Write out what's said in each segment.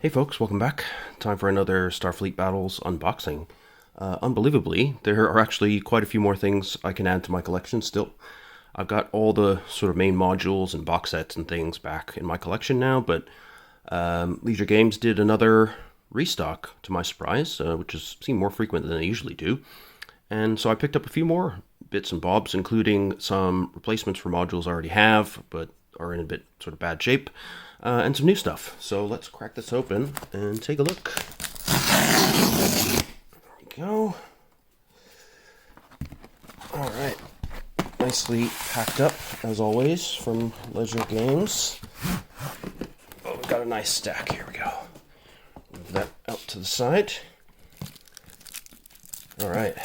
Hey folks, welcome back. Time for another Starfleet Battles unboxing. Unbelievably, there are actually quite a few more things I can add to my collection still. I've got all the sort of main modules and box sets and things back in my collection now, but Leisure Games did another restock to my surprise, which has seemed more frequent than they usually do. And so I picked up a few more bits and bobs, including some replacements for modules I already have, but are in a bit sort of bad shape. And some new stuff. So let's crack this open and take a look. There we go. Alright. Nicely packed up, as always, from Leisure Games. Oh, we've got a nice stack. Here we go. Move that out to the side. Alright.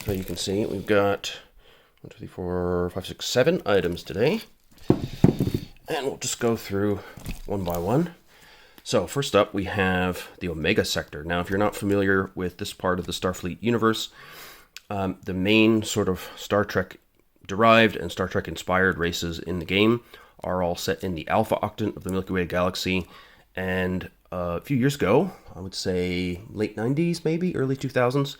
So you can see we've got 1, 2, 3, 4, 5, 6, 7 items today. And we'll just go through one by one. So first up, we have the Omega Sector. Now, if you're not familiar with this part of the Starfleet universe, the main sort of Star Trek derived and Star Trek inspired races in the game are all set in the Alpha Octant of the Milky Way galaxy. And a few years ago, I would say late 90s, maybe early 2000s, a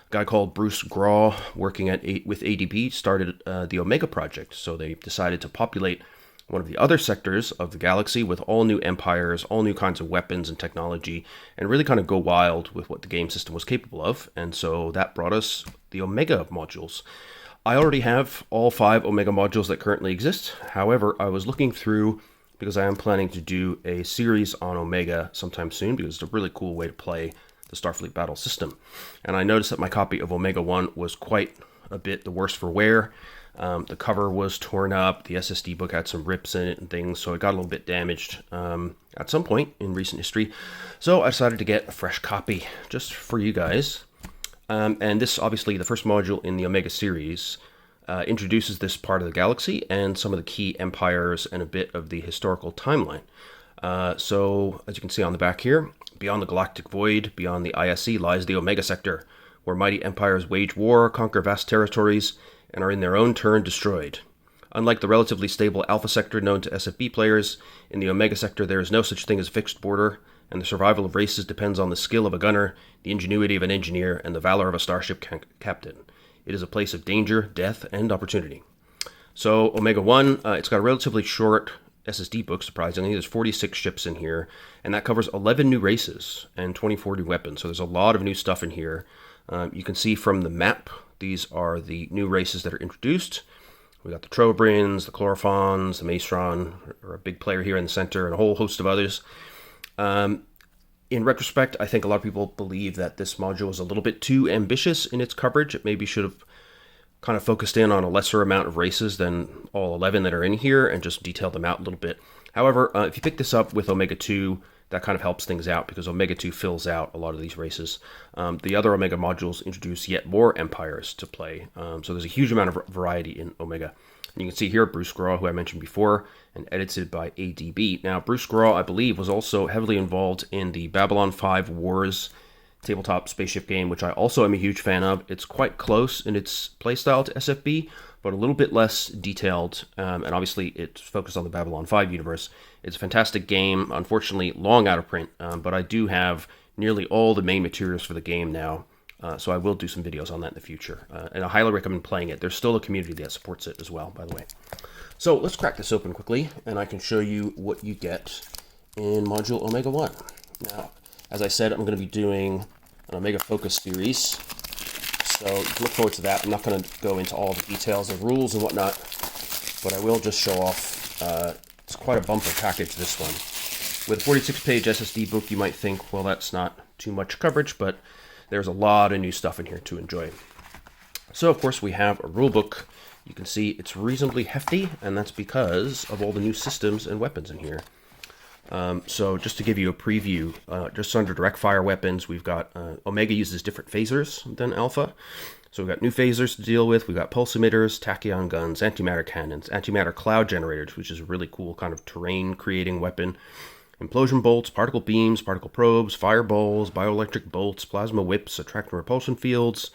guy called Bruce Graw, working with ADP, started the Omega Project. So they decided to populate one of the other sectors of the galaxy with all new empires, all new kinds of weapons and technology, and really kind of go wild with what the game system was capable of. And so that brought us the Omega modules. I already have all 5 Omega modules that currently exist. However, I was looking through, because I am planning to do a series on Omega sometime soon, because it's a really cool way to play the Starfleet battle system. And I noticed that my copy of Omega 1 was quite a bit the worse for wear. The cover was torn up, the SSD book had some rips in it and things, so it got a little bit damaged at some point in recent history. So I decided to get a fresh copy just for you guys. And this, obviously, the first module in the Omega series, introduces this part of the galaxy and some of the key empires and a bit of the historical timeline. So, as you can see on the back here, beyond the galactic void, beyond the ISC, lies the Omega Sector, where mighty empires wage war, conquer vast territories, and are in their own turn destroyed. Unlike the relatively stable Alpha Sector known to SFB players, in the Omega Sector there is no such thing as a fixed border, and the survival of races depends on the skill of a gunner, the ingenuity of an engineer, and the valor of a starship captain. It is a place of danger, death, and opportunity. So, Omega 1, it's got a relatively short SSD book, surprisingly. There's 46 ships in here, and that covers 11 new races and 24 new weapons, so there's a lot of new stuff in here. You can see from the map, these are the new races that are introduced. We got the Trobrians, the Chlorophons, the Maestron, are a big player here in the center, and a whole host of others. In retrospect, I think a lot of people believe that this module is a little bit too ambitious in its coverage. It maybe should have kind of focused in on a lesser amount of races than all 11 that are in here and just detailed them out a little bit. However, if you pick this up with Omega 2, that kind of helps things out because Omega 2 fills out a lot of these races. The other Omega modules introduce yet more empires to play. So there's a huge amount of variety in Omega. And you can see here Bruce Graw, who I mentioned before, and edited by ADB. Now, Bruce Graw, I believe, was also heavily involved in the Babylon 5 Wars tabletop spaceship game, which I also am a huge fan of. It's quite close in its playstyle to SFB, but a little bit less detailed, and obviously it's focused on the Babylon 5 universe. It's a fantastic game, unfortunately long out of print, but I do have nearly all the main materials for the game now, so I will do some videos on that in the future, and I highly recommend playing it. There's still a community that supports it as well, by the way. So let's crack this open quickly, and I can show you what you get in Module Omega 1. Now, as I said, I'm going to be doing an Omega Focus series, so you can look forward to that. I'm not going to go into all the details of rules and whatnot, but I will just show off. It's quite a bumper package, this one. With a 46-page SSD book, you might think, well, that's not too much coverage, but there's a lot of new stuff in here to enjoy. So, of course, we have a rulebook. You can see it's reasonably hefty, and that's because of all the new systems and weapons in here. So just to give you a preview, just under direct fire weapons, we've got Omega uses different phasers than Alpha. So we've got new phasers to deal with. We've got pulse emitters, tachyon guns, antimatter cannons, antimatter cloud generators, which is a really cool kind of terrain creating weapon, implosion bolts, particle beams, particle probes, fireballs, bioelectric bolts, plasma whips, attraction repulsion fields,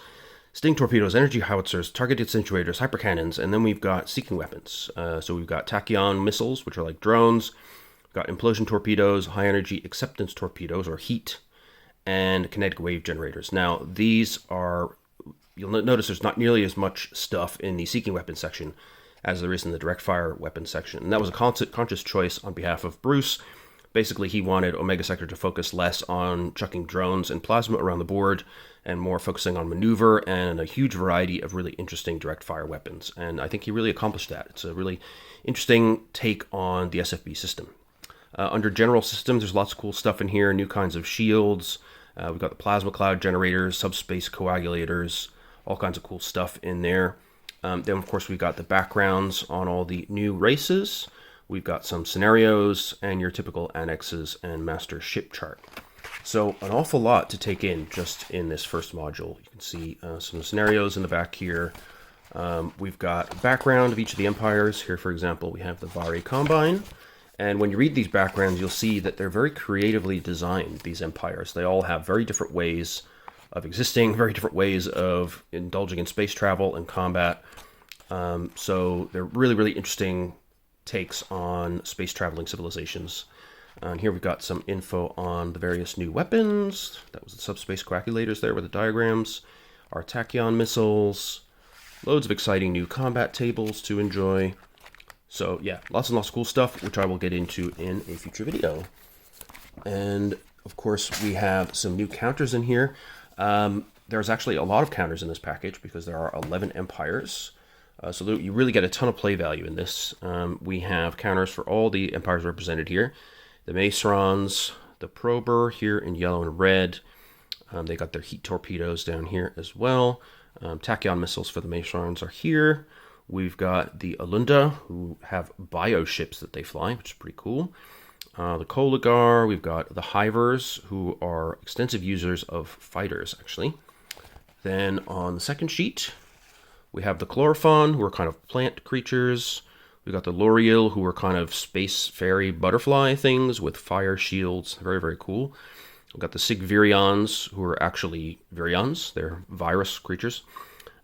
sting torpedoes, energy howitzers, target accentuators, hypercannons, and then we've got seeking weapons. So we've got tachyon missiles, which are like drones, Got implosion torpedoes, high energy acceptance torpedoes, or heat, and kinetic wave generators. Now, these are, you'll notice there's not nearly as much stuff in the seeking weapon section as there is in the direct fire weapon section. And that was a conscious choice on behalf of Bruce. Basically, he wanted Omega Sector to focus less on chucking drones and plasma around the board and more focusing on maneuver and a huge variety of really interesting direct fire weapons. And I think he really accomplished that. It's a really interesting take on the SFB system. Under general systems, there's lots of cool stuff in here, new kinds of shields. We've got the plasma cloud generators, subspace coagulators, all kinds of cool stuff in there. Then, of course, we've got the backgrounds on all the new races. We've got some scenarios and your typical annexes and master ship chart. So an awful lot to take in just in this first module. You can see some scenarios in the back here. We've got background of each of the empires. Here, for example, we have the Vari Combine. And when you read these backgrounds, you'll see that they're very creatively designed, these empires. They all have very different ways of existing, very different ways of indulging in space travel and combat. So they're really, really interesting takes on space traveling civilizations. And here we've got some info on the various new weapons. That was the subspace coagulators there with the diagrams. Our tachyon missiles. Loads of exciting new combat tables to enjoy. So yeah, lots and lots of cool stuff, which I will get into in a future video. And of course, we have some new counters in here. There's actually a lot of counters in this package because there are 11 empires. So you really get a ton of play value in this. We have counters for all the empires represented here. The Macerons, the Prober here in yellow and red. They got their heat torpedoes down here as well. Tachyon missiles for the Macerons are here. We've got the Alunda, who have bioships that they fly, which is pretty cool. The Koligar, we've got the Hivers, who are extensive users of fighters, actually. Then on the second sheet, we have the Chlorophon, who are kind of plant creatures. We've got the L'Oreal, who are kind of space fairy butterfly things with fire shields. Very, very cool. We've got the Sigvirions, who are actually virions. They're virus creatures.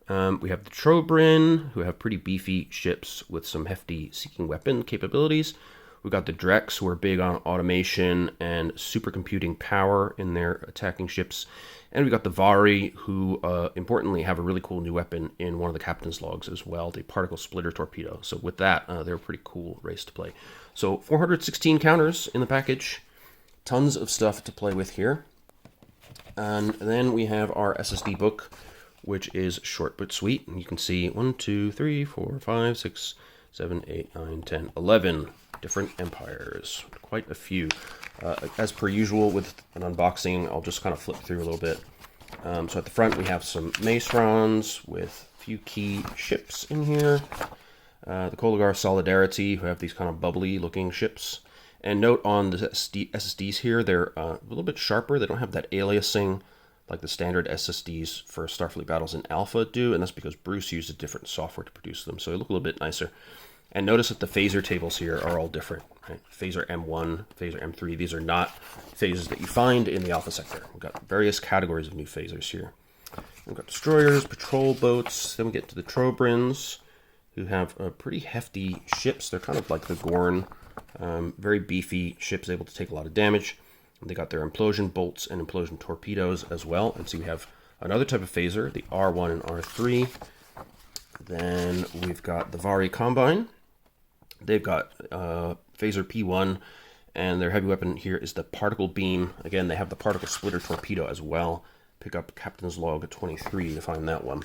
We have the Trobrin, who have pretty beefy ships with some hefty seeking weapon capabilities. We've got the Drex, who are big on automation and supercomputing power in their attacking ships. And we've got the Vari, who, importantly, have a really cool new weapon in one of the captain's logs as well, the particle splitter torpedo. So with that, they're a pretty cool race to play. So 416 counters in the package. Tons of stuff to play with here. And then we have our SSD book, which is short but sweet. And you can see 1, 2, 3, 4, 5, 6, 7, 8, 9, 10, 11 different empires. Quite a few. As per usual with an unboxing, I'll just kind of flip through a little bit. So at the front we have some Macerons with a few key ships in here. The Koligar Solidarity, who have these kind of bubbly looking ships. And note on the SSDs here, they're a little bit sharper. They don't have that aliasing like the standard SSDs for Starfleet battles in Alpha do, and that's because Bruce used a different software to produce them, so they look a little bit nicer. And notice that the phaser tables here are all different. Right? Phaser M1, Phaser M3, these are not phasers that you find in the Alpha sector. We've got various categories of new phasers here. We've got destroyers, patrol boats, then we get to the Trobrins, who have pretty hefty ships. They're kind of like the Gorn, very beefy ships, able to take a lot of damage. They got their implosion bolts and implosion torpedoes as well. And so we have another type of phaser, the R1 and R3. Then we've got the Vari Combine. They've got phaser P1, and their heavy weapon here is the particle beam. Again, they have the particle splitter torpedo as well. Pick up Captain's Log at 23 to find that one.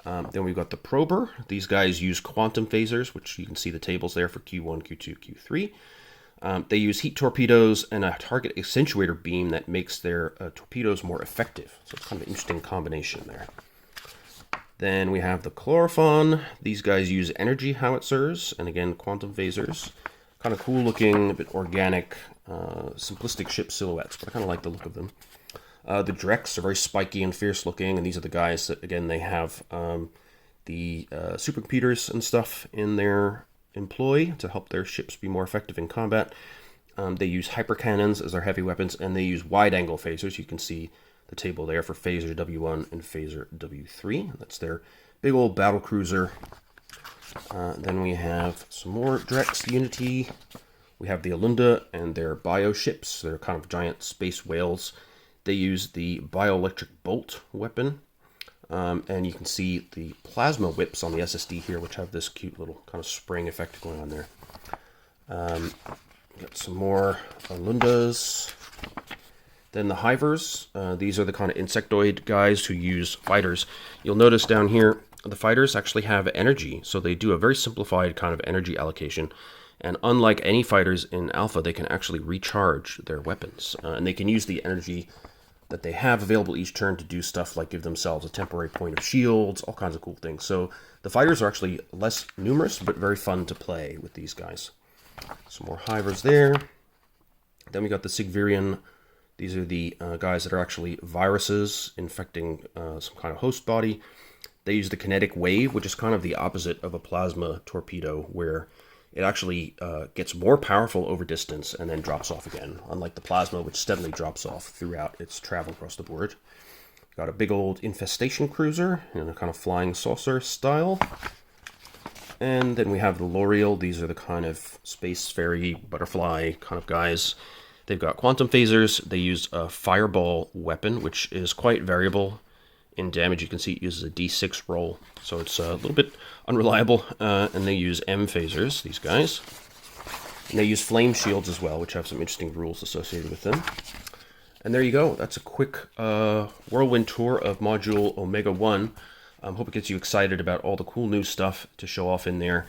Then we've got the Prober. These guys use quantum phasers, which you can see the tables there for Q1, Q2, Q3. They use heat torpedoes and a target accentuator beam that makes their torpedoes more effective. So it's kind of an interesting combination there. Then we have the Chlorophon. These guys use energy howitzers and again quantum phasers. Kind of cool looking, a bit organic, simplistic ship silhouettes, but I kind of like the look of them. The Drex are very spiky and fierce looking, and these are the guys that, again, they have the supercomputers and stuff in their employ to help their ships be more effective in combat. They use hypercannons as their heavy weapons, and they use wide-angle phasers. You can see the table there for Phaser W1 and Phaser W3. That's their big old battle cruiser. Then we have some more Drex Unity We have the Alunda and their bioships. They're kind of giant space whales. They use the bioelectric bolt weapon. And you can see the plasma whips on the SSD here, which have this cute little kind of spring effect going on there. Got some more Alundas. Then the Hivers. These are the kind of insectoid guys who use fighters. You'll notice down here, the fighters actually have energy. So they do a very simplified kind of energy allocation. And unlike any fighters in Alpha, they can actually recharge their weapons. And they can use the energy that they have available each turn to do stuff like give themselves a temporary point of shields, all kinds of cool things. So the fighters are actually less numerous, but very fun to play with these guys. Some more Hivers there. Then we got the Sigvirian. These are the guys that are actually viruses infecting some kind of host body. They use the kinetic wave, which is kind of the opposite of a plasma torpedo, where it actually gets more powerful over distance and then drops off again, unlike the plasma, which steadily drops off throughout its travel across the board. Got a big old infestation cruiser in a kind of flying saucer style. And then we have the L'Oreal. These are the kind of space fairy butterfly kind of guys. They've got quantum phasers. They use a fireball weapon, which is quite variable in damage. You can see it uses a D6 roll, so it's a little bit unreliable. And they use M phasers, these guys. And they use flame shields as well, which have some interesting rules associated with them. And there you go. That's a quick whirlwind tour of Module Omega 1. Hope it gets you excited about all the cool new stuff to show off in there.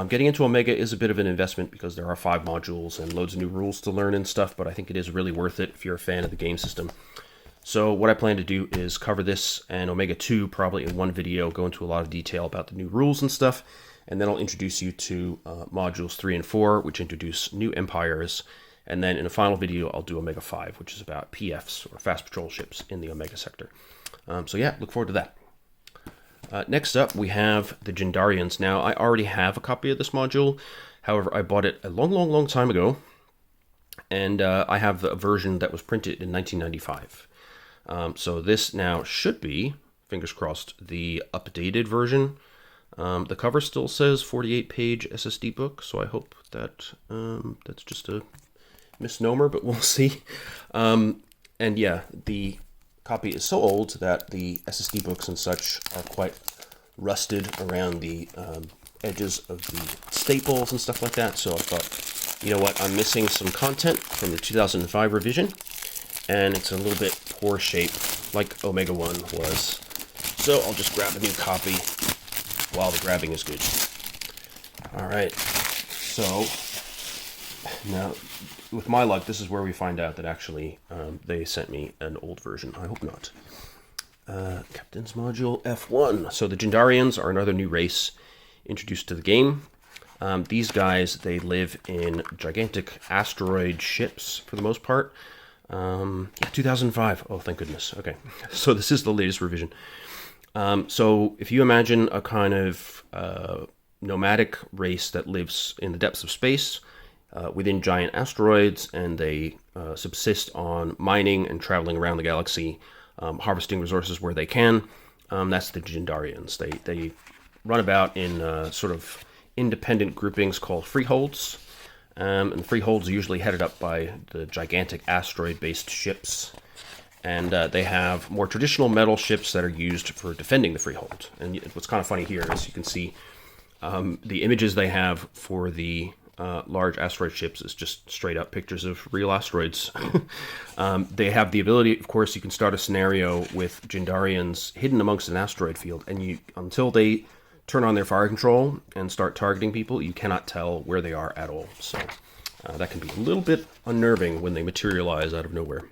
Getting into Omega is a bit of an investment because there are 5 modules and loads of new rules to learn and stuff, but I think it is really worth it if you're a fan of the game system. So what I plan to do is cover this and Omega 2 probably in one video, go into a lot of detail about the new rules and stuff, and then I'll introduce you to modules 3 and 4, which introduce new empires, and then in a final video I'll do Omega 5, which is about PFs, or fast patrol ships, in the Omega sector. So yeah, look forward to that. Next up, we have the Jindarians. Now, I already have a copy of this module. However, I bought it a long time ago, and I have the version that was printed in 1995. So this now should be, fingers crossed, the updated version. The cover still says 48-page SSD book, so I hope that that's just a misnomer, but we'll see. And yeah, the copy is so old that the SSD books and such are quite rusted around the edges of the staples and stuff like that. So I thought, you know what, I'm missing some content from the 2005 revision, and it's a little bit poor shape like Omega 1 was. So I'll just grab a new copy while the grabbing is good. Alright, so now with my luck, this is where we find out that actually they sent me an old version. I hope not. Captain's Module F1. So the Jindarians are another new race introduced to the game. These guys, they live in gigantic asteroid ships for the most part. Yeah, 2005. Oh, thank goodness. Okay, so this is the latest revision. So if you imagine a kind of nomadic race that lives in the depths of space, within giant asteroids, and they subsist on mining and traveling around the galaxy, harvesting resources where they can. That's the Jindarians. They run about in sort of independent groupings called freeholds, and the freeholds are usually headed up by the gigantic asteroid-based ships, and they have more traditional metal ships that are used for defending the freehold. And what's kind of funny here is you can see the images they have for the large asteroid ships is just straight up pictures of real asteroids. They have the ability, of course, you can start a scenario with Jindarians hidden amongst an asteroid field, and until they turn on their fire control and start targeting people, you cannot tell where they are at all. So that can be a little bit unnerving when they materialize out of nowhere.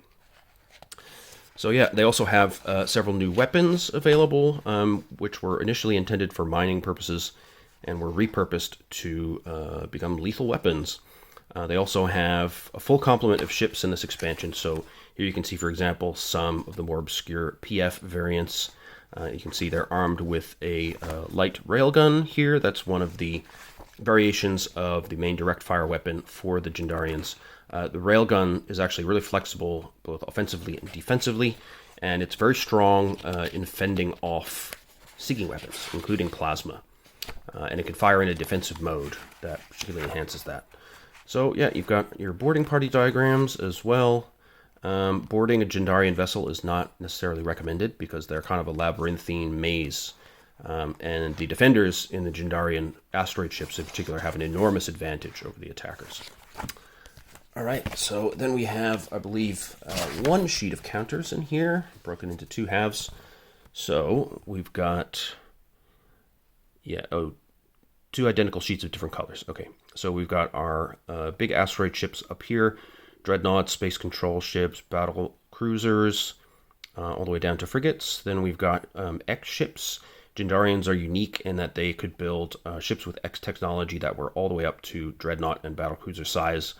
So yeah, they also have several new weapons available, which were initially intended for mining purposes and were repurposed to become lethal weapons. They also have a full complement of ships in this expansion. So here you can see, for example, some of the more obscure PF variants. You can see they're armed with a light railgun here. That's one of the variations of the main direct fire weapon for the Jindarians. The railgun is actually really flexible, both offensively and defensively, and it's very strong in fending off sieging weapons, including plasma. And it can fire in a defensive mode that particularly enhances that. So yeah, you've got your boarding party diagrams as well. Boarding a Jindarian vessel is not necessarily recommended because they're kind of a labyrinthine maze. And the defenders in the Jindarian asteroid ships in particular have an enormous advantage over the attackers. All right, so then we have, I believe, one sheet of counters in here, broken into two halves. So we've got, two identical sheets of different colors. Okay, so we've got our big asteroid ships up here, dreadnoughts, space control ships, battle cruisers, all the way down to frigates. Then we've got X ships. Jindarians are unique in that they could build ships with X technology that were all the way up to dreadnought and battlecruiser size.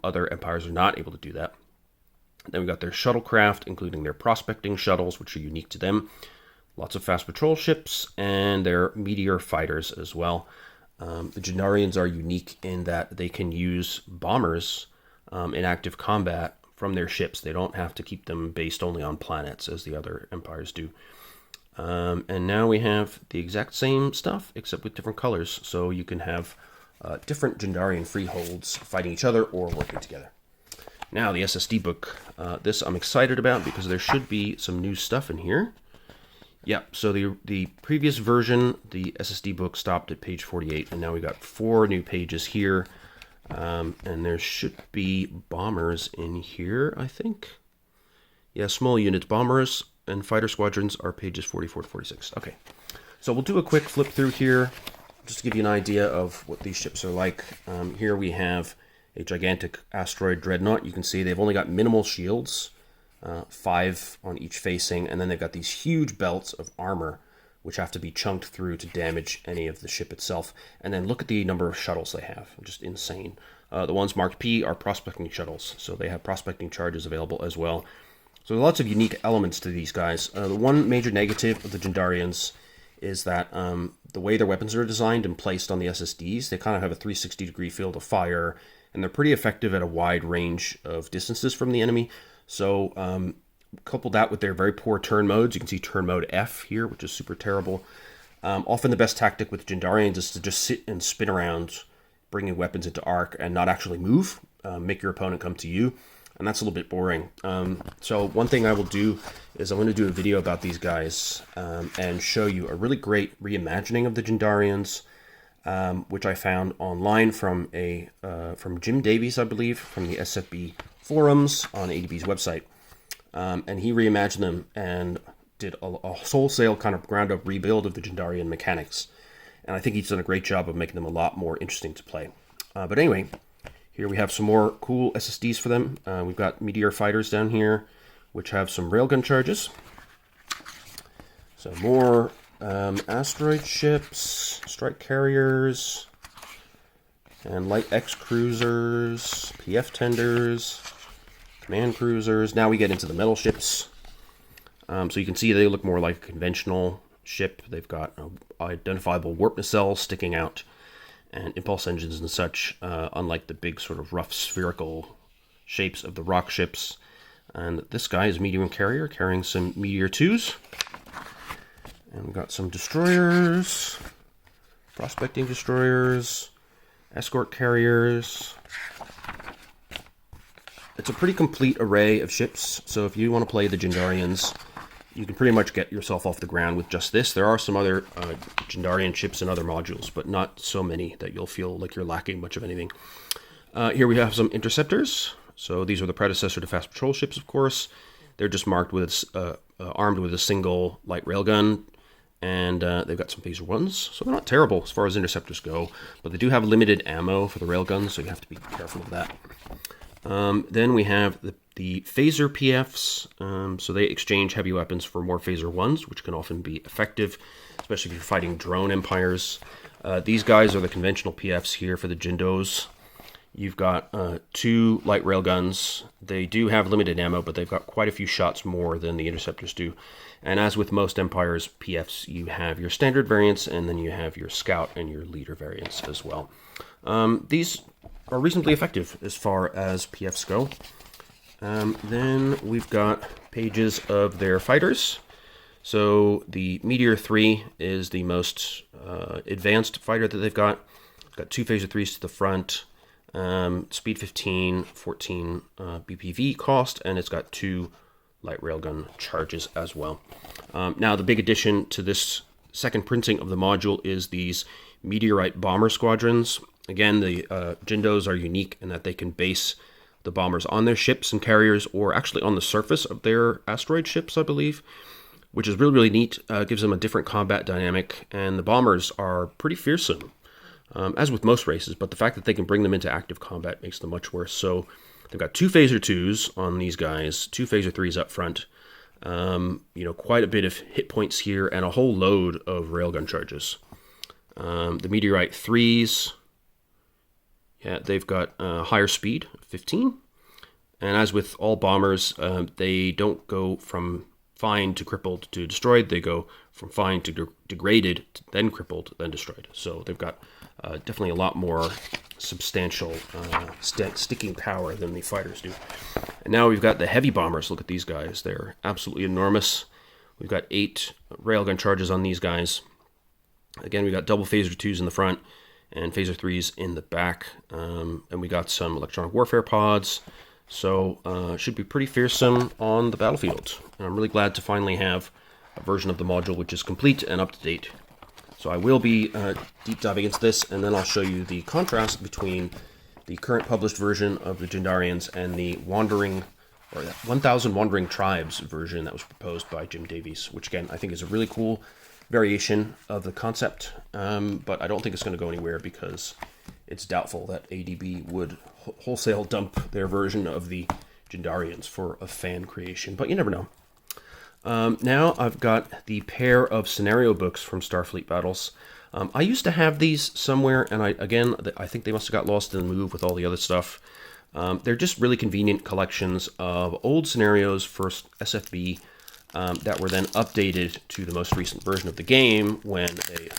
Other empires are not able to do that. Then we've got their shuttlecraft, including their prospecting shuttles, which are unique to them. Lots of fast patrol ships, and their meteor fighters as well. The Jindarians are unique in that they can use bombers in active combat from their ships. They don't have to keep them based only on planets as the other empires do. And now we have the exact same stuff, except with different colors. So you can have different Jindarian freeholds fighting each other or working together. Now, the SSD book. This I'm excited about because there should be some new stuff in here. Yeah, so the previous version, the SSD book stopped at page 48, and now we got 4 new pages here. And there should be bombers in here, I think. Yeah, small units, bombers and fighter squadrons are pages 44 to 46. Okay, so we'll do a quick flip through here, just to give you an idea of what these ships are like. Here we have a gigantic asteroid dreadnought. You can see they've only got minimal shields, 5 on each facing, and then they've got these huge belts of armor, which have to be chunked through to damage any of the ship itself. And then look at the number of shuttles they have, just insane. The ones marked P are prospecting shuttles, so they have prospecting charges available as well. So there are lots of unique elements to these guys. The one major negative of the Jindarians is that the way their weapons are designed and placed on the SSDs, they kind of have a 360-degree field of fire, and they're pretty effective at a wide range of distances from the enemy. So couple that with their very poor turn modes. You can see turn mode F here, which is super terrible. Often the best tactic with Jindarians is to just sit and spin around, bringing weapons into arc and not actually move, make your opponent come to you. And that's a little bit boring. So one thing I will do is I'm going to do a video about these guys and show you a really great reimagining of the Jindarians, which I found online from Jim Davies, I believe, from the SFB forums on ADB's website. And he reimagined them and did a wholesale kind of ground-up rebuild of the Jindarian mechanics. And I think he's done a great job of making them a lot more interesting to play. But anyway, here we have some more cool SSDs for them. We've got meteor fighters down here, which have some railgun charges. So more asteroid ships, strike carriers, and light X cruisers, PF tenders, command cruisers. Now we get into the metal ships. So you can see they look more like a conventional ship. They've got identifiable warp nacelles sticking out, and impulse engines and such, unlike the big sort of rough spherical shapes of the rock ships. And this guy is a medium carrier carrying some Meteor 2s. And we've got some destroyers, prospecting destroyers, escort carriers. It's a pretty complete array of ships, so if you want to play the Jindarians, you can pretty much get yourself off the ground with just this. There are some other Jindarian ships and other modules, but not so many that you'll feel like you're lacking much of anything. Here we have some interceptors. So these are the predecessor to fast patrol ships, of course. They're just marked with armed with a single light railgun, and they've got some phaser ones. So they're not terrible as far as interceptors go, but they do have limited ammo for the railguns, so you have to be careful of that. Then we have the phaser PFs, so they exchange heavy weapons for more phaser ones, which can often be effective, especially if you're fighting drone empires. These guys are the conventional PFs here for the Jindos. You've got 2 light railguns. They do have limited ammo, but they've got quite a few shots more than the interceptors do. And as with most empires PFs, you have your standard variants, and then you have your scout and your leader variants as well. These are reasonably effective as far as PFs go. Then we've got pages of their fighters. So the Meteor 3 is the most advanced fighter that they've got. Got 2 phaser 3s to the front, Speed 15, 14 BPV cost, and it's got 2 light railgun charges as well. Now, the big addition to this second printing of the module is these meteorite bomber squadrons. Again, the Jindos are unique in that they can base the bombers on their ships and carriers, or actually on the surface of their asteroid ships, I believe, which is really, really neat. Gives them a different combat dynamic, and the bombers are pretty fearsome, as with most races, but the fact that they can bring them into active combat makes them much worse. So they've got 2 Phaser 2s on these guys, 2 Phaser 3s up front, quite a bit of hit points here, and a whole load of railgun charges. The Meteorite 3s, they've got higher speed, 15, and as with all bombers, they don't go from fine to crippled to destroyed. They go from fine to degraded, to then crippled, then destroyed. So they've got definitely a lot more substantial sticking power than the fighters do. And now we've got the heavy bombers. Look at these guys. They're absolutely enormous. We've got 8 railgun charges on these guys. Again, we got double Phaser 2s in the front and Phaser 3s in the back. And we got some electronic warfare pods. So should be pretty fearsome on the battlefield. And I'm really glad to finally have a version of the module which is complete and up to date. So I will be deep diving into this, and then I'll show you the contrast between the current published version of the Jindarians and the 1,000 Wandering Tribes version that was proposed by Jim Davies, which again I think is a really cool variation of the concept, but I don't think it's going to go anywhere because it's doubtful that ADB would wholesale dump their version of the Jindarians for a fan creation, but you never know. Now I've got the pair of scenario books from Starfleet Battles. I used to have these somewhere, and I think they must have got lost in the move with all the other stuff. They're just really convenient collections of old scenarios for SFB that were then updated to the most recent version of the game when they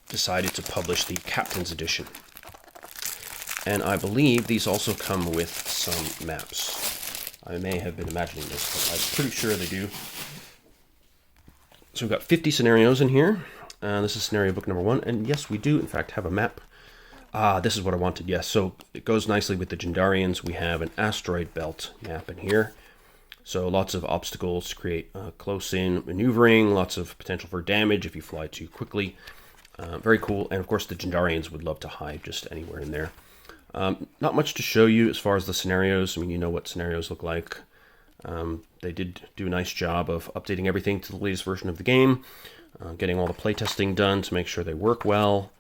decided to publish the Captain's Edition. And I believe these also come with some maps. I may have been imagining this, but I'm pretty sure they do. So we've got 50 scenarios in here. This is scenario book number 1. And yes, we do, in fact, have a map. This is what I wanted, yes. So it goes nicely with the Jindarians. We have an asteroid belt map in here. So lots of obstacles to create close-in maneuvering, lots of potential for damage if you fly too quickly. Very cool. And of course, the Jindarians would love to hide just anywhere in there. Not much to show you as far as the scenarios. I mean, you know what scenarios look like. They did do a nice job of updating everything to the latest version of the game, getting all the playtesting done to make sure they work well.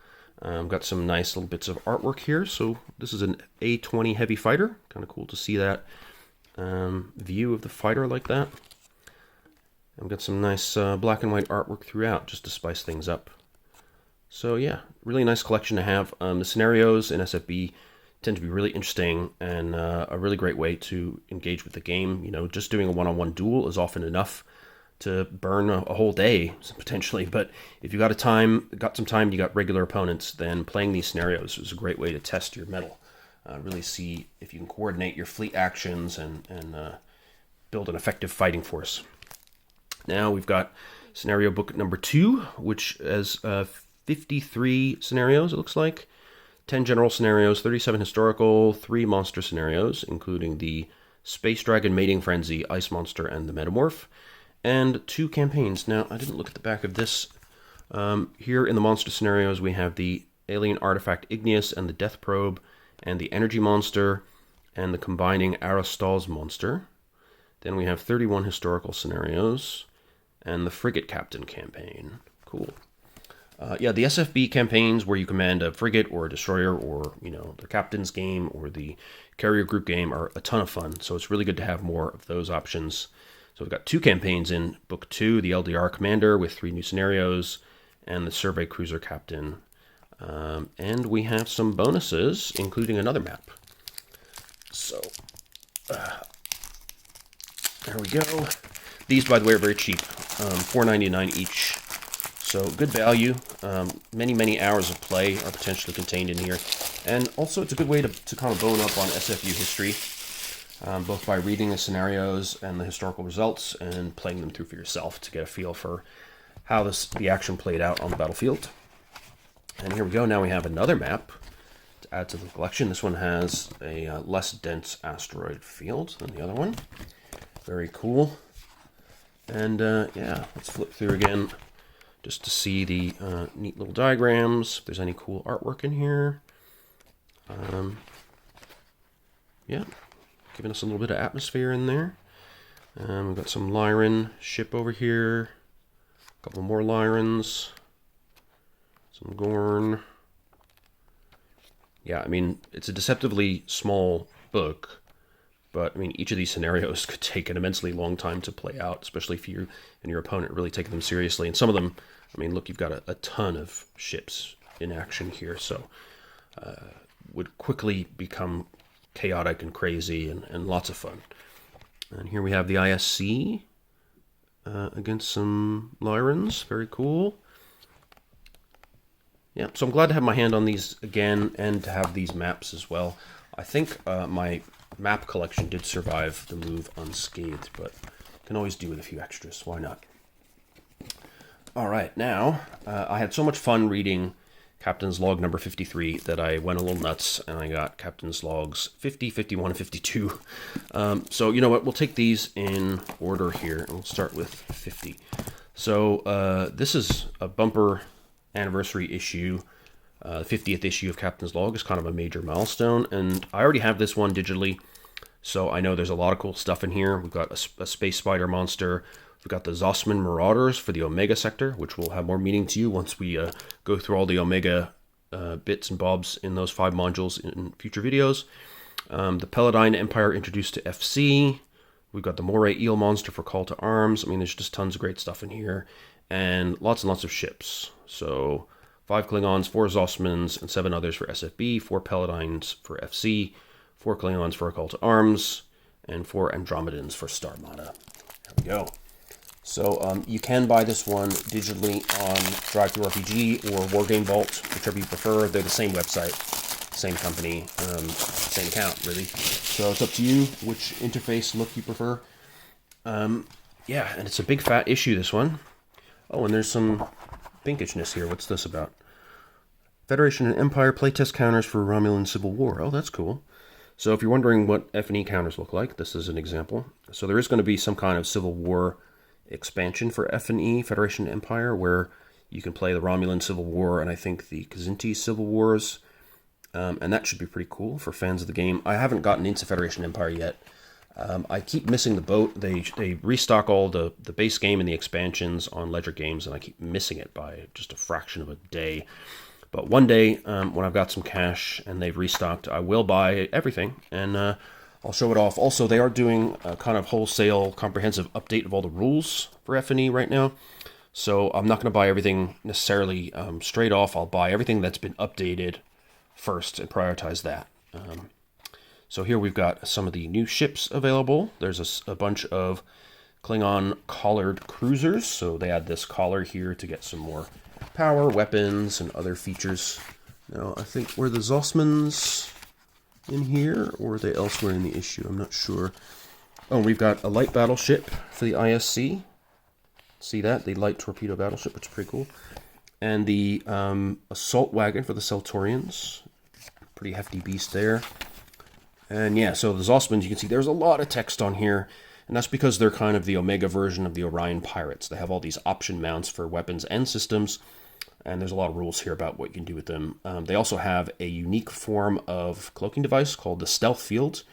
Got some nice little bits of artwork here. So this is an A-20 heavy fighter. Kind of cool to see that view of the fighter like that. I've got some nice black and white artwork throughout just to spice things up. So yeah, really nice collection to have. The scenarios in SFB tend to be really interesting and a really great way to engage with the game. You know, just doing a one-on-one duel is often enough to burn a whole day potentially. But if you got some time, you got regular opponents, then playing these scenarios is a great way to test your mettle. Really see if you can coordinate your fleet actions and build an effective fighting force. Now we've got scenario book number 2, which has 53 scenarios, it looks like. 10 general scenarios, 37 historical, 3 monster scenarios, including the Space Dragon Mating Frenzy, Ice Monster, and the Metamorph, and 2 campaigns. Now, I didn't look at the back of this. Here in the monster scenarios, we have the Alien Artifact Igneous and the Death Probe, and the Energy Monster, and the Combining Aristals Monster. Then we have 31 historical scenarios, and the Frigate Captain campaign. Cool. The SFB campaigns where you command a frigate or a destroyer or, the captain's game or the carrier group game are a ton of fun. So it's really good to have more of those options. So we've got 2 campaigns in Book 2, the LDR Commander with 3 new scenarios and the Survey Cruiser Captain. And we have some bonuses, including another map. So, there we go. These, by the way, are very cheap, $4.99 each. So good value. Many hours of play are potentially contained in here. And also it's a good way to kind of bone up on SFU history, both by reading the scenarios and the historical results and playing them through for yourself to get a feel for how the action played out on the battlefield. And here we go. Now we have another map to add to the collection. This one has a less dense asteroid field than the other one. Very cool. And yeah, let's flip through again just to see the neat little diagrams, if there's any cool artwork in here. Yeah, giving us a little bit of atmosphere in there. We've got some Lyran ship over here, a couple more Lyrans, some Gorn. Yeah, I mean, it's a deceptively small book, but I mean, each of these scenarios could take an immensely long time to play out, especially if you and your opponent really take them seriously. And some of them, I mean, look, you've got a ton of ships in action here, so would quickly become chaotic and crazy and lots of fun. And here we have the ISC against some Lyrans. Very cool. Yeah, so I'm glad to have my hand on these again and to have these maps as well. I think my map collection did survive the move unscathed, but can always do with a few extras. Why not? All right, now I had so much fun reading Captain's Log number 53 that I went a little nuts and I got Captain's Logs 50, 51, and 52. So you know what, we'll take these in order here and we'll start with 50. So this is a bumper anniversary issue. The 50th issue of Captain's Log is kind of a major milestone, and I already have this one digitally, so I know there's a lot of cool stuff in here. We've got a space spider monster. We've got the Zossman Marauders for the Omega sector, which will have more meaning to you once we go through all the Omega bits and bobs in those 5 modules in future videos. The Paladine Empire introduced to FC. We've got the Moray Eel monster for Call to Arms. I mean, there's just tons of great stuff in here, and lots of ships. So 5 Klingons, 4 Zossmans, and 7 others for SFB, 4 Paladines for FC, 4 Klingons for A Call to Arms, and 4 Andromedans for Starmada. There we go. So you can buy this one digitally on Drive-Thru-RPG or Wargame Vault, whichever you prefer. They're the same website, same company, same account, really. So it's up to you which interface look you prefer. Yeah, and it's a big fat issue, this one. Oh, and there's some pinkishness here. What's this about? Federation and Empire playtest counters for Romulan Civil War. Oh, that's cool. So if you're wondering what F&E counters look like, this is an example. So there is going to be some kind of Civil War expansion for F&E, Federation and Empire, where you can play the Romulan Civil War and I think the Kzinti Civil Wars. And that should be pretty cool for fans of the game. I haven't gotten into Federation and Empire yet. I keep missing the boat. They restock all the base game and the expansions on Ledger Games, and I keep missing it by just a fraction of a day. But one day, when I've got some cash and they've restocked, I will buy everything, and I'll show it off. Also, they are doing a kind of wholesale, comprehensive update of all the rules for F&E right now. So I'm not going to buy everything necessarily straight off. I'll buy everything that's been updated first and prioritize that. So here we've got some of the new ships available. There's a bunch of Klingon collared cruisers. So they add this collar here to get some more power, weapons, and other features. Now, I think were the Zossmans in here, or are they elsewhere in the issue? I'm not sure. Oh, we've got a light battleship for the ISC. See that? The light torpedo battleship, which is pretty cool. And the assault wagon for the Celtorians. Pretty hefty beast there. And yeah, so the Zossmans, you can see there's a lot of text on here. And that's because they're kind of the Omega version of the Orion Pirates. They have all these option mounts for weapons and systems. And there's a lot of rules here about what you can do with them. They also have a unique form of cloaking device called the Stealth Field.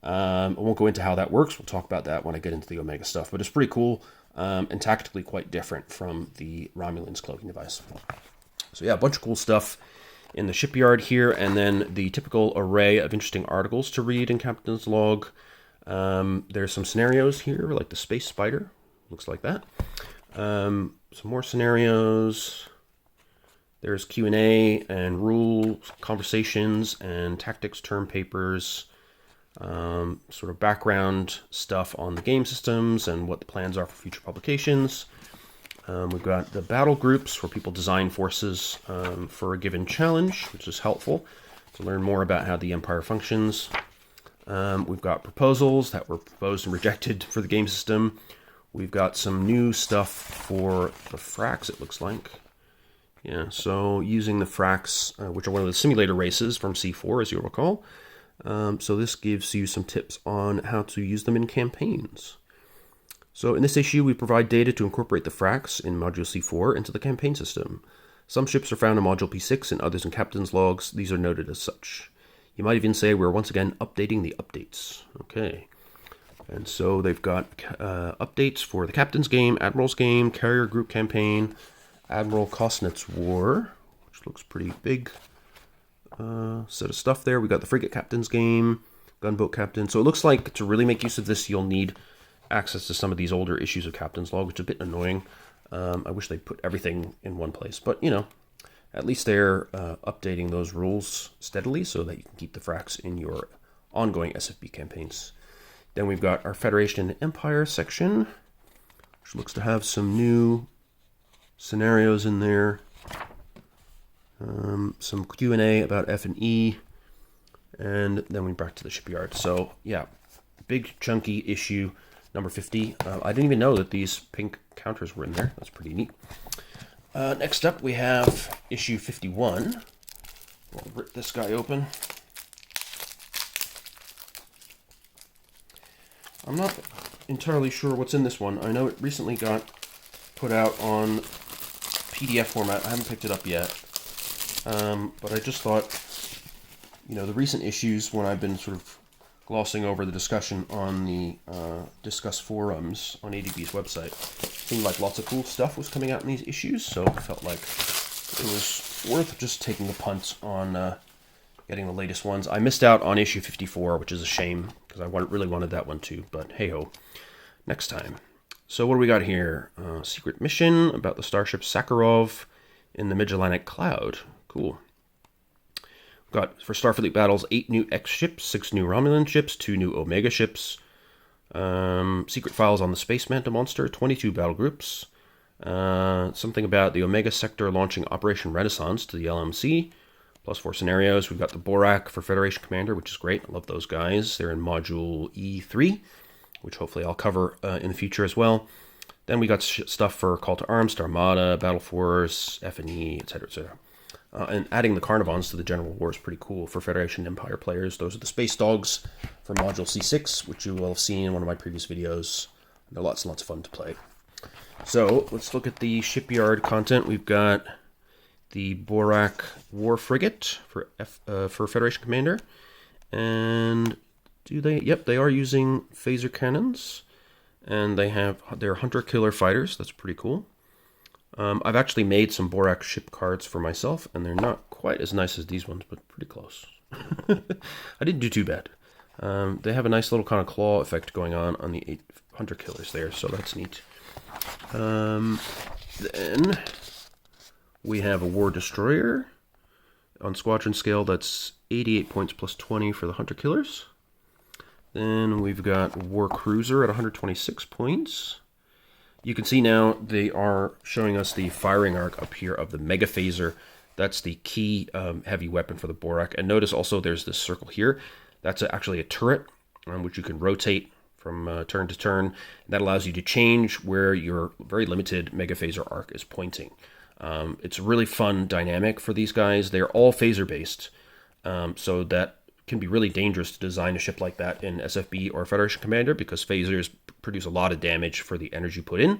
I won't go into how that works. We'll talk about that when I get into the Omega stuff. But it's pretty cool and tactically quite different from the Romulan's cloaking device. So yeah, a bunch of cool stuff in the shipyard here. And then the typical array of interesting articles to read in Captain's Log. There's some scenarios here, like the Space Spider. Looks like that. Some more scenarios. There's Q&A and rule conversations and tactics term papers, sort of background stuff on the game systems and what the plans are for future publications. We've got the battle groups where people design forces for a given challenge, which is helpful to learn more about how the Empire functions. We've got proposals that were proposed and rejected for the game system. We've got some new stuff for the Frax, it looks like. Yeah, so using the Fracs, which are one of the simulator races from C4, as you'll recall. So this gives you some tips on how to use them in campaigns. So in this issue, we provide data to incorporate the Fracs in Module C4 into the campaign system. Some ships are found in Module P6 and others in Captain's Logs. These are noted as such. You might even say we're once again updating the updates. Okay. And so they've got updates for the Captain's Game, Admiral's Game, Carrier Group Campaign, Admiral Kosnet's War, which looks pretty big. Set of stuff there. We got the Frigate Captain's Game, Gunboat Captain. So it looks like to really make use of this, you'll need access to some of these older issues of Captain's Log, which is a bit annoying. I wish they'd put everything in one place. But, you know, at least they're updating those rules steadily so that you can keep the Fracs in your ongoing SFB campaigns. Then we've got our Federation and Empire section, which looks to have some new scenarios in there. Some Q&A about F and E, and then we're back to the shipyard. So, yeah, big chunky issue number 50. I didn't even know that these pink counters were in there. That's pretty neat. Next up, we have issue 51. We'll rip this guy open. I'm not entirely sure what's in this one. I know it recently got put out on PDF format. I haven't picked it up yet. But I just thought, you know, the recent issues, when I've been sort of glossing over the discussion on the Discuss forums on ADB's website, seemed like lots of cool stuff was coming out in these issues, so I felt like it was worth just taking a punt on getting the latest ones. I missed out on issue 54, which is a shame, because I really wanted that one too, but hey-ho, next time. So what do we got here? Secret mission about the starship Sakharov in the Mid-Atlantic Cloud. Cool. We've got, for Starfleet battles, 8 new X ships, 6 new Romulan ships, 2 new Omega ships, secret files on the Space Manta monster, 22 battle groups, something about the Omega sector launching Operation Renaissance to the LMC, plus 4 scenarios. We've got the Borak for Federation Commander, which is great. I love those guys. They're in Module E3, which hopefully I'll cover in the future as well. Then we got stuff for Call to Arms, Star Armada, Battle Force, F&E, etc., etc. And adding the Carnivons to the General War is pretty cool for Federation Empire players. Those are the Space Dogs for Module C6, which you will have seen in one of my previous videos. They're lots and lots of fun to play. So, let's look at the shipyard content. We've got the Borak War Frigate for Federation Commander. And do they? Yep, they are using phaser cannons. And they're hunter-killer fighters. That's pretty cool. I've actually made some Borak ship cards for myself, and they're not quite as nice as these ones, but pretty close. I didn't do too bad. They have a nice little kind of claw effect going on the 8 hunter-killers there, so that's neat. Then we have a War Destroyer. On squadron scale, that's 88 points plus 20 for the hunter-killers. Then we've got War Cruiser at 126 points. You can see now they are showing us the firing arc up here of the Mega Phaser. That's the key heavy weapon for the Borak. And notice also there's this circle here. That's actually a turret, which you can rotate from turn to turn. That allows you to change where your very limited Mega Phaser arc is pointing. It's a really fun dynamic for these guys. They're all phaser based, so that can be really dangerous to design a ship like that in SFB or Federation Commander, because phasers produce a lot of damage for the energy put in.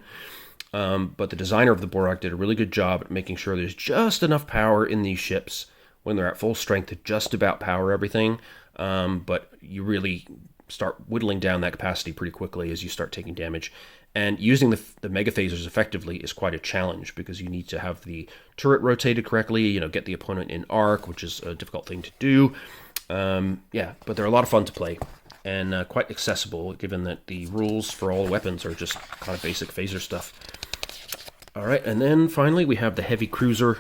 But the designer of the Borak did a really good job at making sure there's just enough power in these ships when they're at full strength to just about power everything. But you start whittling down that capacity pretty quickly as you start taking damage. And using the Mega Phasers effectively is quite a challenge, because you need to have the turret rotated correctly, get the opponent in arc, which is a difficult thing to do. But they're a lot of fun to play, and quite accessible, given that the rules for all weapons are just kind of basic phaser stuff. Alright, and then finally we have the Heavy Cruiser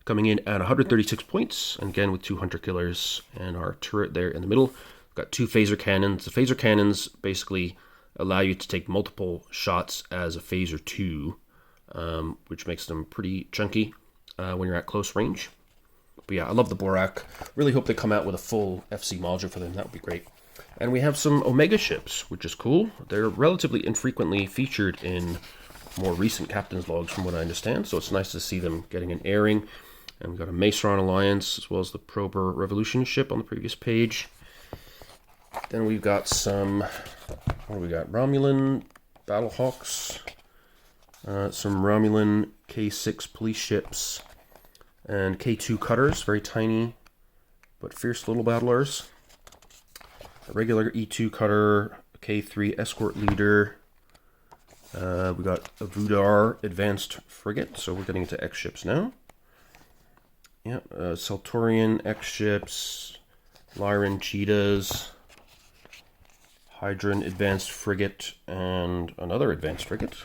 coming in at 136 points, and again with 2 hunter killers and our turret there in the middle. We've got 2 phaser cannons. The phaser cannons basically allow you to take multiple shots as a phaser 2, which makes them pretty chunky when you're at close range. But yeah, I love the Borak. Really hope they come out with a full FC module for them. That would be great. And we have some Omega ships, which is cool. They're relatively infrequently featured in more recent captain's logs from what I understand, so it's nice to see them getting an airing. And we've got a Maceron Alliance, as well as the Prober Revolution ship on the previous page. Then we've got some, what do we got? Romulan Battlehawks, some Romulan K6 police ships, and K2 cutters, very tiny but fierce little battlers. A regular E2 cutter, a K3 escort leader. We got a Vudar advanced frigate, so we're getting into X ships now. Yeah, Celtorian X ships, Lyran cheetahs, Hydran advanced frigate, and another advanced frigate.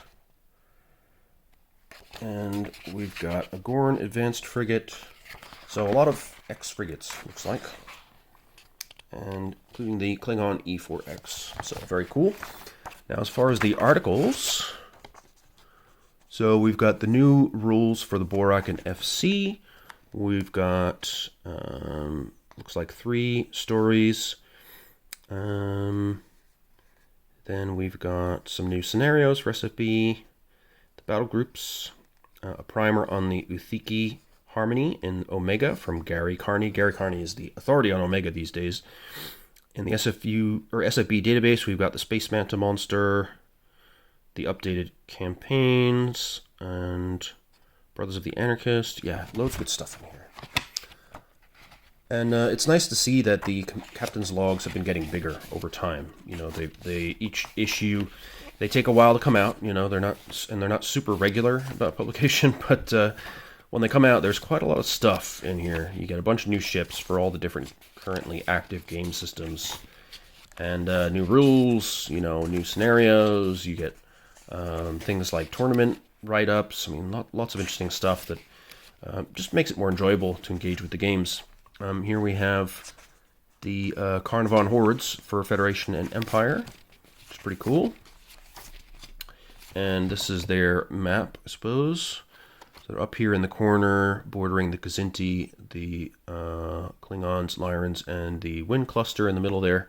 And we've got a Gorn advanced frigate. So a lot of X frigates, looks like. And including the Klingon E4X. So very cool. Now as far as the articles, so we've got the new rules for the Borak and FC. We've got, looks like 3 stories. Then we've got some new scenarios for SFB, the battle groups, a primer on the Uthiki Harmony in Omega from Gary Carney. Gary Carney is the authority on Omega these days. In the SFB database, we've got the Space Manta monster, the updated campaigns, and Brothers of the Anarchist. Yeah, loads of good stuff in here. And it's nice to see that the captain's logs have been getting bigger over time. You know, they each issue, they take a while to come out. You know, they're not super regular about publication, but when they come out, there's quite a lot of stuff in here. You get a bunch of new ships for all the different currently active game systems, and new rules. You know, new scenarios. You get things like tournament write-ups. I mean, lots of interesting stuff that just makes it more enjoyable to engage with the games. Here we have the Carnarvon Hordes for Federation and Empire, which is pretty cool. And this is their map, I suppose. So up here in the corner, bordering the Kzinti, the Klingons, Lyrans, and the Wind Cluster in the middle there.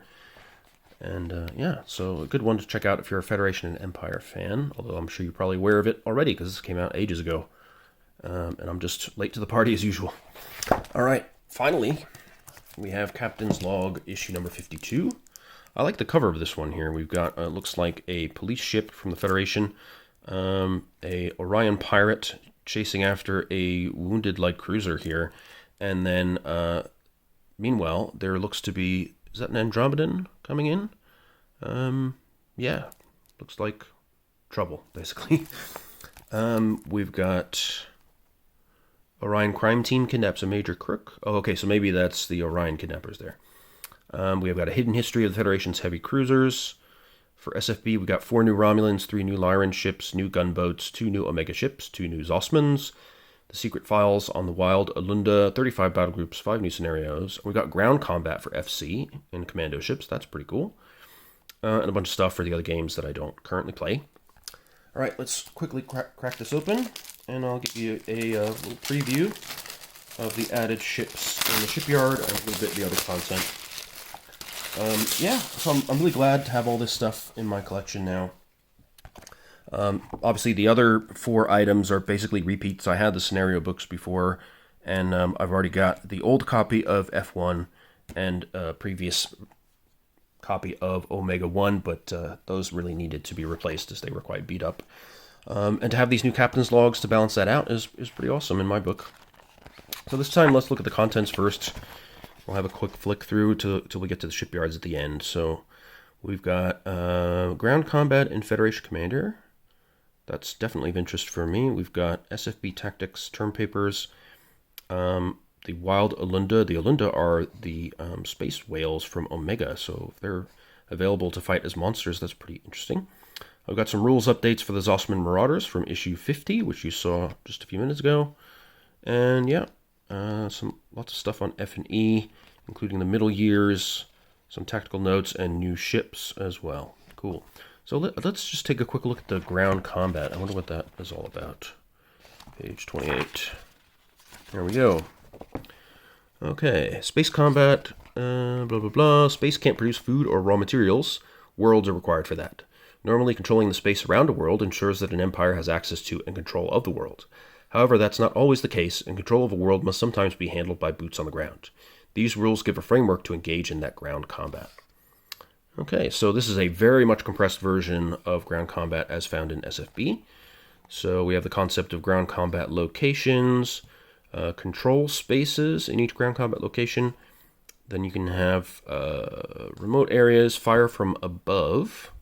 And yeah, so a good one to check out if you're a Federation and Empire fan, although I'm sure you're probably aware of it already because this came out ages ago. And I'm just late to the party as usual. All right, finally, we have Captain's Log issue number 52. I like the cover of this one here. We've got, looks like a police ship from the Federation, a Orion pirate chasing after a wounded light cruiser here, and then meanwhile there looks to be, is that an Andromedan coming in? Yeah, looks like trouble basically. We've got Orion crime team kidnaps a major crook. Oh, okay, so maybe that's the Orion kidnappers there. We have got a hidden history of the Federation's heavy cruisers. For SFB, we got 4 new Romulans, 3 new Lyran ships, new gunboats, 2 new Omega ships, 2 new Zosmans, the secret files on the Wild Alunda, 35 battle groups, 5 new scenarios. We got ground combat for FC and commando ships. That's pretty cool. And a bunch of stuff for the other games that I don't currently play. All right, let's quickly crack this open, and I'll give you a little preview of the added ships in the shipyard and a little bit of the other content. Yeah, so I'm really glad to have all this stuff in my collection now. Obviously, the other 4 items are basically repeats. I had the scenario books before, and I've already got the old copy of F1 and a previous copy of Omega 1, but those really needed to be replaced as they were quite beat up. And to have these new captain's logs to balance that out is pretty awesome in my book. So this time, let's look at the contents first. We'll have a quick flick through till we get to the shipyards at the end. So we've got ground combat and Federation Commander. That's definitely of interest for me. We've got SFB Tactics term papers. The Wild Alunda. The Alunda are the space whales from Omega. So if they're available to fight as monsters, that's pretty interesting. I've got some rules updates for the Zosman Marauders from issue 50, which you saw just a few minutes ago. And yeah, lots of stuff on F&E, including the middle years, some tactical notes, and new ships as well. Cool. So let's just take a quick look at the ground combat. I wonder what that is all about. Page 28. There we go. Okay, space combat, blah, blah, blah. Space can't produce food or raw materials. Worlds are required for that. Normally, controlling the space around a world ensures that an empire has access to and control of the world. However, that's not always the case, and control of a world must sometimes be handled by boots on the ground. These rules give a framework to engage in that ground combat. Okay, so this is a very much compressed version of ground combat as found in SFB. So we have the concept of ground combat locations, control spaces in each ground combat location. Then you can have remote areas, fire from above.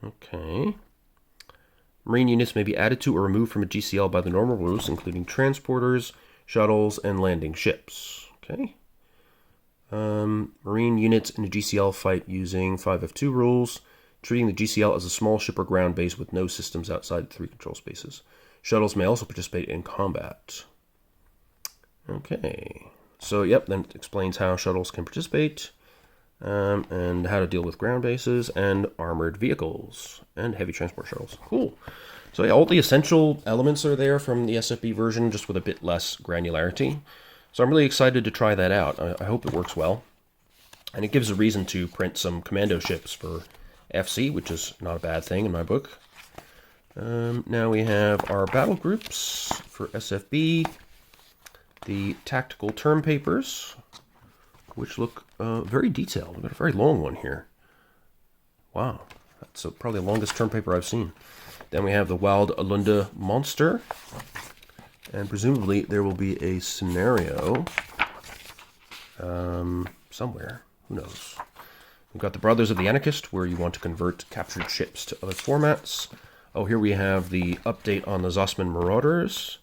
Okay. Marine units may be added to or removed from a GCL by the normal rules, including transporters, shuttles, and landing ships. Okay. Marine units in a GCL fight using 5F2 rules, treating the GCL as a small ship or ground base with no systems outside the 3 control spaces. Shuttles may also participate in combat. Okay. So, yep, then it explains how shuttles can participate, and how to deal with ground bases and armored vehicles and heavy transport shuttles. Cool. So, yeah, all the essential elements are there from the SFB version, just with a bit less granularity. So I'm really excited to try that out. I hope it works well. And it gives a reason to print some commando ships for FC, which is not a bad thing in my book. Now we have our battle groups for SFB, the tactical term papers, which look very detailed. We've got a very long one here. Wow, that's probably the longest term paper I've seen. Then we have the Wild Alunda Monster. And presumably there will be a scenario somewhere. Who knows? We've got the Brothers of the Anarchist, where you want to convert captured ships to other formats. Oh, here we have the update on the Zossman Marauders.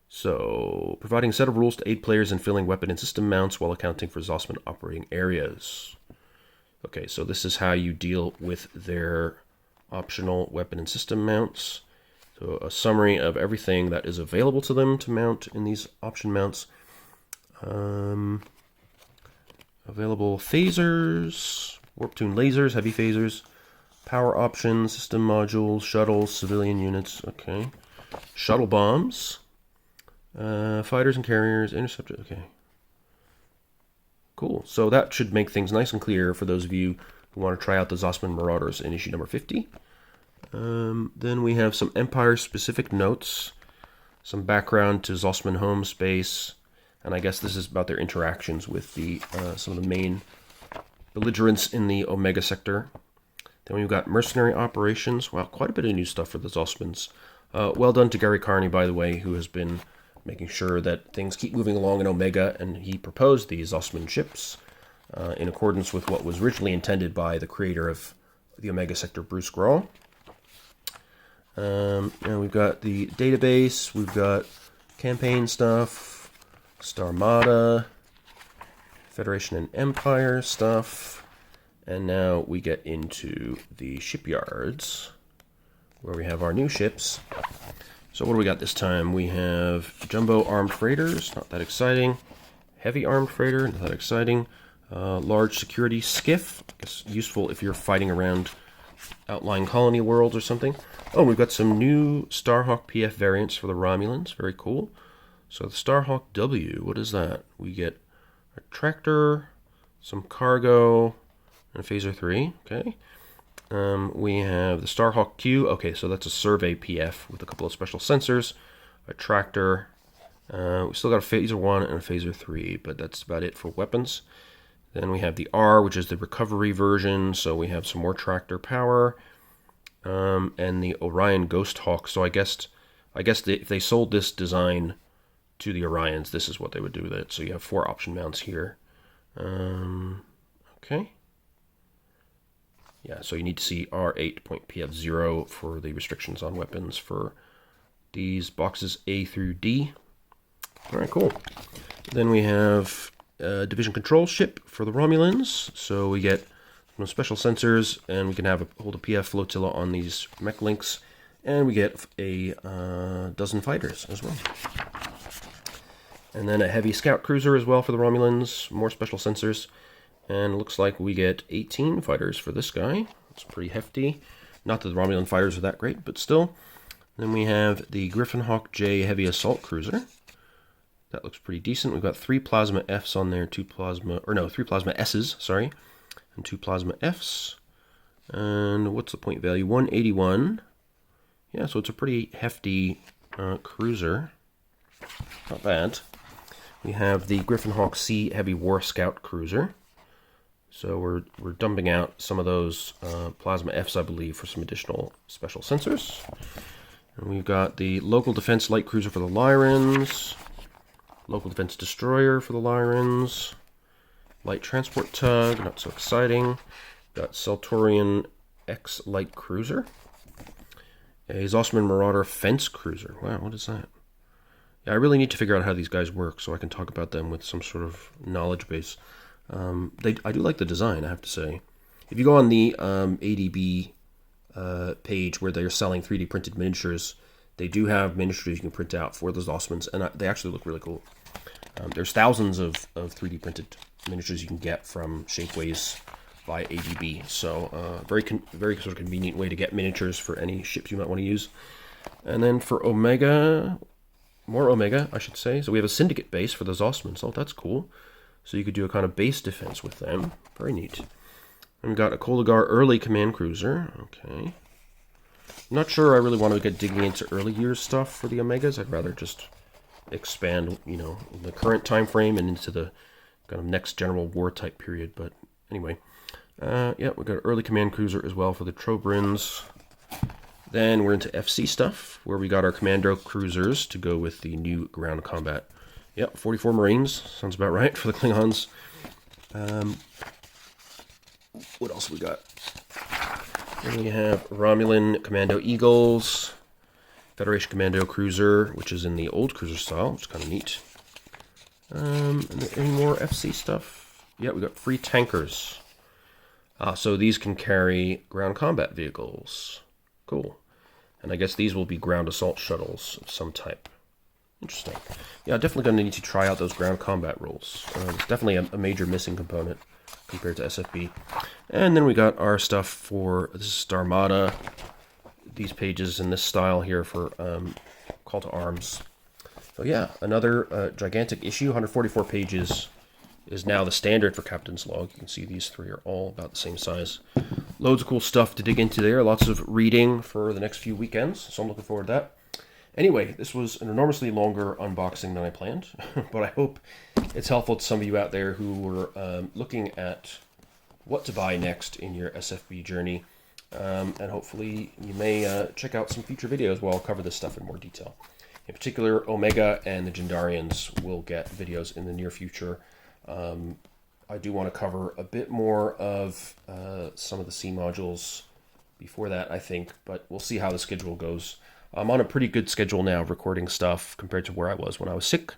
So, providing a set of rules to aid players in filling weapon and system mounts while accounting for Zossman operating areas. Okay, so this is how you deal with their optional weapon and system mounts. So a summary of everything that is available to them to mount in these option mounts. Available phasers, warp-tuned lasers, heavy phasers, power options, system modules, shuttles, civilian units, okay. Shuttle bombs, fighters and carriers, interceptors, okay. Cool, so that should make things nice and clear for those of you who want to try out the Zossman Marauders in issue number 50. Then we have some Empire-specific notes, some background to Zossman home space, and I guess this is about their interactions with the some of the main belligerents in the Omega sector. Then we've got mercenary operations. Wow, quite a bit of new stuff for the Zossmans. Well done to Gary Carney, by the way, who has been making sure that things keep moving along in Omega, and he proposed these Zossman ships in accordance with what was originally intended by the creator of the Omega sector, Bruce Grawl. And we've got the database, we've got campaign stuff, Starmada, Federation and Empire stuff, and now we get into the shipyards, where we have our new ships. So what do we got this time? We have jumbo armed freighters, not that exciting. Heavy armed freighter, not that exciting. Large security skiff, I guess useful if you're fighting around outlying colony worlds or something. Oh, we've got some new Starhawk PF variants for the Romulans. Very cool. So the Starhawk W, what is that? We get a tractor, some cargo, and a phaser 3. Okay. We have the Starhawk Q. Okay, so that's a survey PF with a couple of special sensors, a tractor. We still got a phaser 1 and a phaser 3, but that's about it for weapons. Then we have the R, which is the recovery version, so we have some more tractor power. And the Orion Ghost Hawk. So I guess if they sold this design to the Orions, this is what they would do with it. So you have 4 option mounts here. Okay. Yeah, so you need to see R8.PF0 for the restrictions on weapons for these boxes A through D. All right, cool. Then we have a division control ship for the Romulans. So we get special sensors, and we can hold a PF flotilla on these mech links, and we get a dozen fighters as well. And then a heavy scout cruiser as well for the Romulans, more special sensors, and it looks like we get 18 fighters for this guy. It's pretty hefty. Not that the Romulan fighters are that great, but still. Then we have the Griffin Hawk J heavy assault cruiser. That looks pretty decent. We've got 3 plasma Fs on there, 3 plasma S's, sorry, and 2 plasma Fs. And what's the point value? 181. Yeah, so it's a pretty hefty cruiser. Not bad. We have the Griffin Hawk C Heavy War Scout cruiser. So we're dumping out some of those Plasma Fs, I believe, for some additional special sensors. And we've got the Local Defense Light Cruiser for the Lyrans, Local Defense Destroyer for the Lyrans, Light Transport Tug, not so exciting. Got Celtorian X Light Cruiser, a Zosman Marauder Fence Cruiser. Wow, what is that? Yeah, I really need to figure out how these guys work so I can talk about them with some sort of knowledge base. I do like the design, I have to say. If you go on the ADB page where they're selling 3D printed miniatures, they do have miniatures you can print out for those Osmans, and they actually look really cool. There's thousands of 3D printed miniatures you can get from Shapeways by ADB, so very sort of convenient way to get miniatures for any ships you might want to use. And then for Omega, more Omega, I should say. So we have a Syndicate base for those Osmans. Oh, that's cool. So you could do a kind of base defense with them. Very neat. And we've got a Koligar early command cruiser. Okay. I'm not sure I really want to get digging into early years stuff for the Omegas. I'd rather just expand, the current time frame and into the kind of next general war type period. But anyway, yeah, we've got an early command cruiser as well for the Trobrins. Then we're into FC stuff, where we got our Commando cruisers to go with the new ground combat. Yep, 44 Marines. Sounds about right for the Klingons. What else we got? Then we have Romulan Commando Eagles, Federation Commando Cruiser, which is in the old cruiser style, which is kind of neat. And any more FC stuff? Yeah, we got free tankers. So these can carry ground combat vehicles. Cool. And I guess these will be ground assault shuttles of some type. Interesting. Yeah, definitely going to need to try out those ground combat rules. It's definitely a major missing component compared to SFB. And then we got our stuff for this is Starmada. These pages in this style here for Call to Arms. So yeah, another gigantic issue, 144 pages, is now the standard for Captain's Log. You can see these three are all about the same size. Loads of cool stuff to dig into there. Lots of reading for the next few weekends, so I'm looking forward to that. Anyway, this was an enormously longer unboxing than I planned, but I hope it's helpful to some of you out there who were looking at what to buy next in your SFB journey. And hopefully you may check out some future videos where I'll cover this stuff in more detail. In particular, Omega and the Jindarians will get videos in the near future. I do want to cover a bit more of some of the C modules before that, I think, but we'll see how the schedule goes. I'm on a pretty good schedule now, recording stuff compared to where I was when I was sick.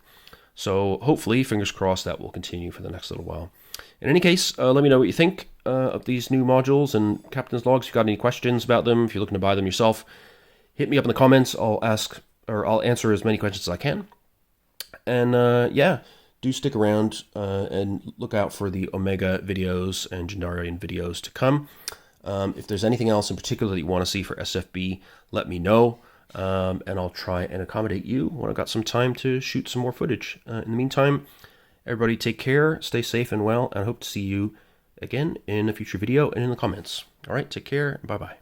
So hopefully, fingers crossed, that will continue for the next little while. In any case, let me know what you think of these new modules and Captain's Logs. If you've got any questions about them, if you're looking to buy them yourself, hit me up in the comments. I'll answer as many questions as I can. And yeah, do stick around and look out for the Omega videos and Jindarian videos to come. If there's anything else in particular that you want to see for SFB, let me know. And I'll try and accommodate you when I've got some time to shoot some more footage. In the meantime, everybody take care, stay safe and well, and I hope to see you again in a future video and in the comments. All right, take care, and bye-bye.